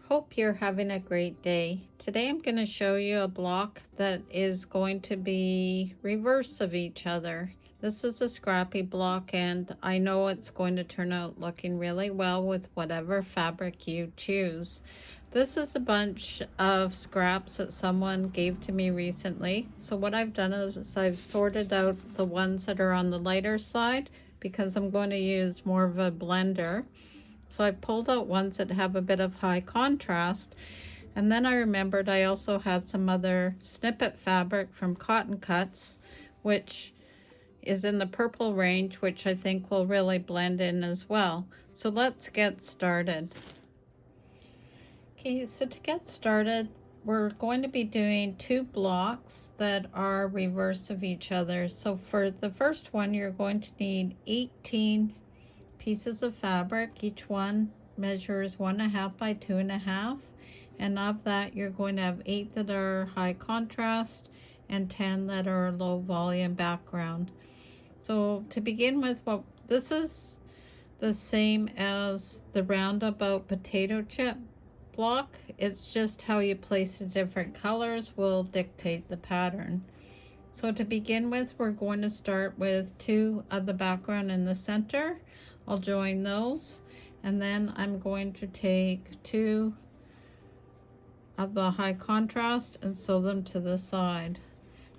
Hope you're having a great day. Today I'm going to show you a block that is going to be reverse of each other. This is a scrappy block, and I know it's going to turn out looking really well with whatever fabric you choose. This is a bunch of scraps that someone gave to me recently. So what I've done is I've sorted out the ones that are on the lighter side because I'm going to use more of a blender. So I pulled out ones that have a bit of high contrast, and then I remembered I also had some other snippet fabric from Cotton Cuts, which is in the purple range, which I think will really blend in as well. So let's get started. Okay, so to get started, we're going to be doing two blocks that are reverse of each other. So for the first one, you're going to need 18 pieces of fabric. Each one measures 1.5 by 2.5, and of that you're going to have 8 that are high contrast and 10 that are low volume background. So to begin with, this is the same as the roundabout potato chip block. It's just how you place the different colors will dictate the pattern. So to begin with, we're going to start with 2 of the background in the center. I'll join those, and then I'm going to take 2 of the high contrast and sew them to the side.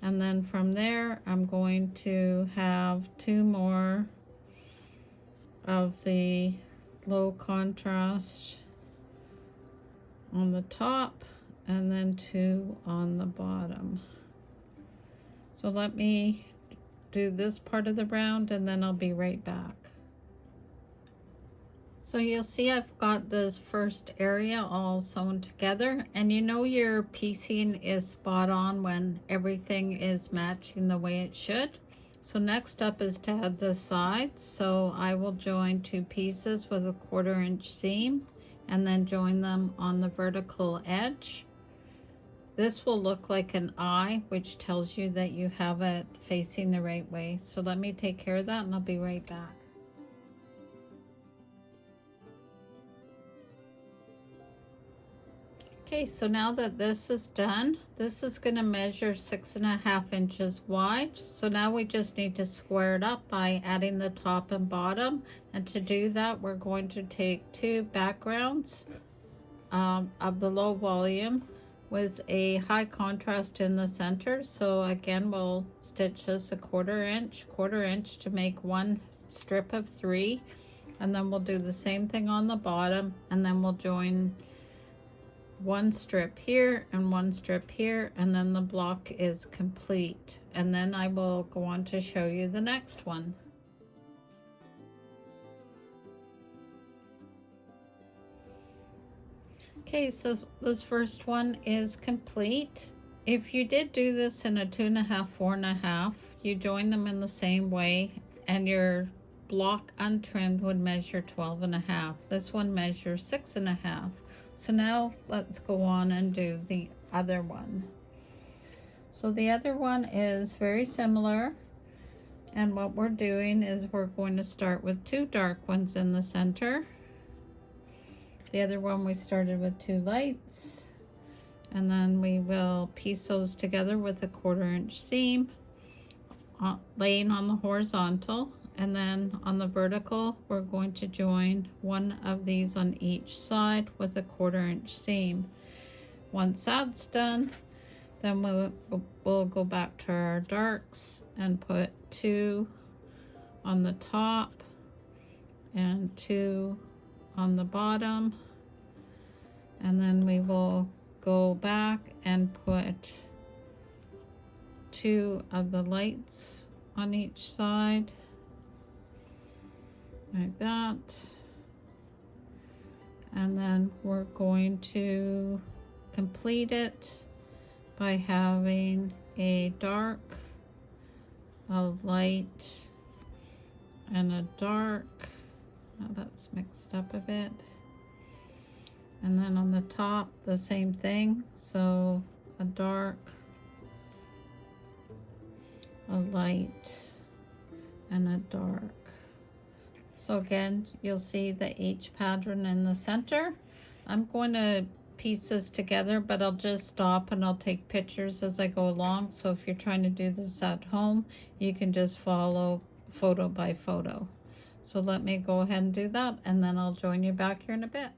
And then from there, I'm going to have 2 more of the low contrast on the top, and then 2 on the bottom. So let me do this part of the round, and then I'll be right back. So you'll see I've got this first area all sewn together, and you know your piecing is spot on when everything is matching the way it should. So next up is to add the sides. So I will join 2 pieces with a 1/4 inch seam and then join them on the vertical edge. This will look like an eye, which tells you that you have it facing the right way. So let me take care of that, and I'll be right back. Okay, so now that this is done, this is going to measure 6.5 inches wide. So now we just need to square it up by adding the top and bottom. And to do that, we're going to take 2 backgrounds of the low volume with a high contrast in the center. So again, we'll stitch this a 1/4 inch to make 1 strip of 3, and then we'll do the same thing on the bottom, and then we'll join 1 strip here and 1 strip here, and then the block is complete. And then I will go on to show you the next one. Okay, so this first one is complete. If you did do this in a 2.5, 4.5, you join them in the same way, and your block untrimmed would measure 12.5. This one measures 6.5. So now let's go on and do the other one. So the other one is very similar, and what we're doing is we're going to start with 2 dark ones in the center. The other one we started with 2 lights, and then we will piece those together with a 1/4 inch seam, laying on the horizontal, and then on the vertical we're going to join 1 of these on each side with a 1/4 inch seam. Once that's done, then we'll go back to our darks and put 2 on the top and 2 on the bottom, and then we will go back and put 2 of the lights on each side like that, and then we're going to complete it by having a dark, a light, and a dark. Now that's mixed up a bit. And then on the top, the same thing. So a dark, a light, and a dark. So again, you'll see the H pattern in the center I'm going to piece this together, but I'll just stop and I'll take pictures as I go along. So if you're trying to do this at home, you can just follow photo by photo. So let me go ahead and do that, and then I'll join you back here in a bit.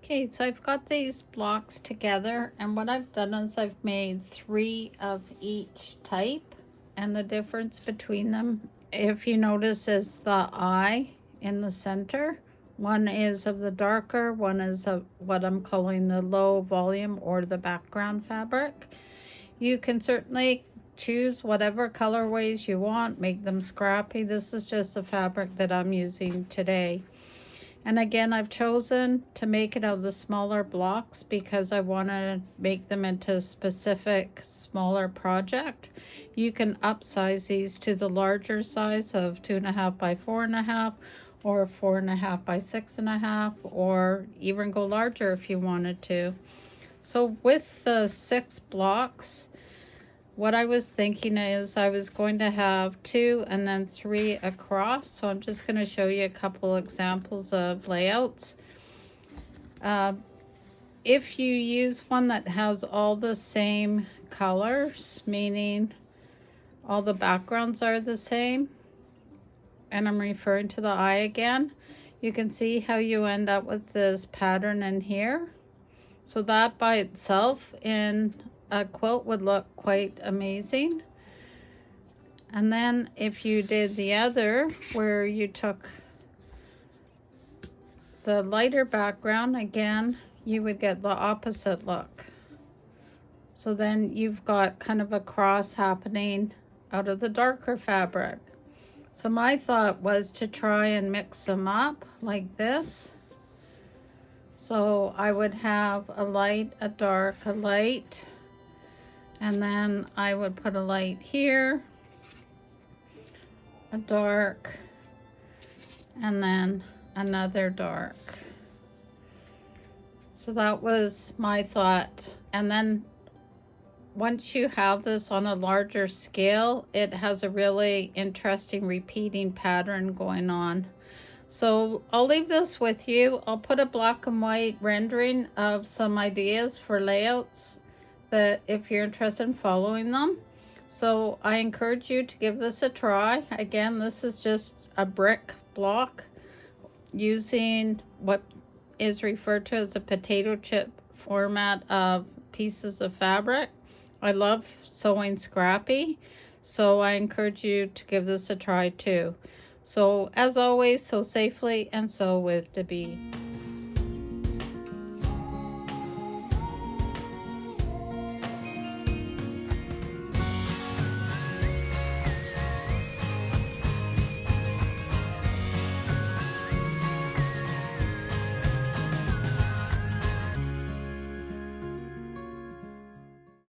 Okay, so I've got these blocks together, and what I've done is I've made 3 of each type, and the difference between them, if you notice, is the eye in the center. One is of the darker, one is of what I'm calling the low volume or the background fabric. You can certainly choose whatever colorways you want, make them scrappy. This is just the fabric that I'm using today. And again, I've chosen to make it out of the smaller blocks because I want to make them into a specific smaller project. You can upsize these to the larger size of 2.5 by 4.5 or 4.5 by 6.5, or even go larger if you wanted to. So with the 6 blocks, what I was thinking is I was going to have 2 and then 3 across. So I'm just going to show you a couple examples of layouts. If you use one that has all the same colors, meaning all the backgrounds are the same, and I'm referring to the eye again, you can see how you end up with this pattern in here. So that by itself in a quilt would look quite amazing. And then if you did the other, where you took the lighter background, again, you would get the opposite look. So then you've got kind of a cross happening out of the darker fabric. So my thought was to try and mix them up like this. So I would have a light, a dark, a light, and then I would put a light here, a dark, and then another dark. So that was my thought. And then once you have this on a larger scale, it has a really interesting repeating pattern going on. So I'll leave this with you. I'll put a black and white rendering of some ideas for layouts that if you're interested in following them. So I encourage you to give this a try. Again, this is just a brick block using what is referred to as a potato chip format of pieces of fabric. I love sewing scrappy, so I encourage you to give this a try too. So as always, sew safely and sew with Debee.